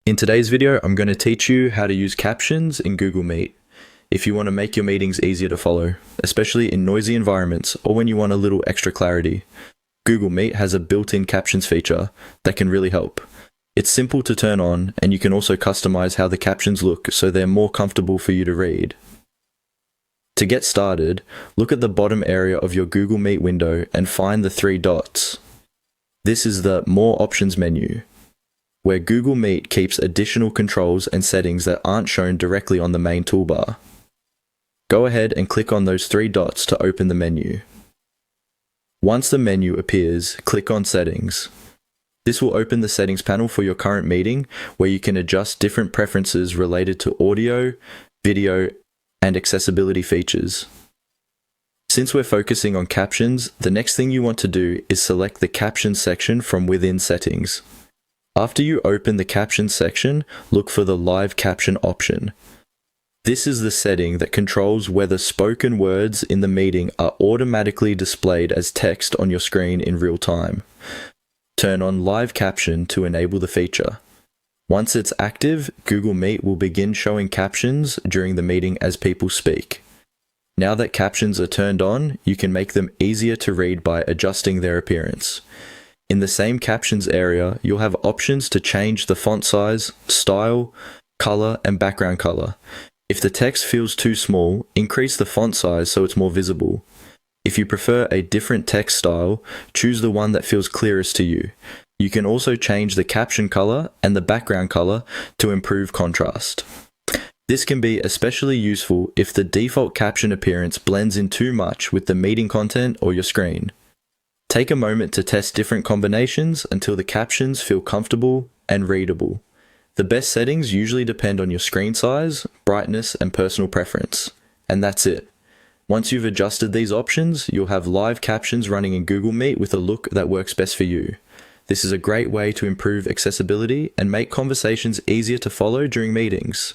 In today's video, I'm going to teach you how to use captions in Google Meet if you want to make your meetings easier to follow, especially in noisy environments or when you want a little extra clarity. Google Meet has a built-in captions feature that can really help. It's simple to turn on, and you can also customize how the captions look so they're more comfortable for you to read. To get started, look at the bottom area of your Google Meet window and find the three dots. This is the More Options menu, where Google Meet keeps additional controls and settings that aren't shown directly on the main toolbar. Go ahead and click on those three dots to open the menu. Once the menu appears, click on Settings. This will open the settings panel for your current meeting, where you can adjust different preferences related to audio, video, and accessibility features. Since we're focusing on captions, the next thing you want to do is select the Captions section from within Settings. After you open the Captions section, look for the Live Caption option. This is the setting that controls whether spoken words in the meeting are automatically displayed as text on your screen in real time. Turn on Live Caption to enable the feature. Once it's active, Google Meet will begin showing captions during the meeting as people speak. Now that captions are turned on, you can make them easier to read by adjusting their appearance. In the same captions area, you'll have options to change the font size, style, color, and background color. If the text feels too small, increase the font size so it's more visible. If you prefer a different text style, choose the one that feels clearest to you. You can also change the caption color and the background color to improve contrast. This can be especially useful if the default caption appearance blends in too much with the meeting content or your screen. Take a moment to test different combinations until the captions feel comfortable and readable. The best settings usually depend on your screen size, brightness, and personal preference. And that's it. Once you've adjusted these options, you'll have live captions running in Google Meet with a look that works best for you. This is a great way to improve accessibility and make conversations easier to follow during meetings.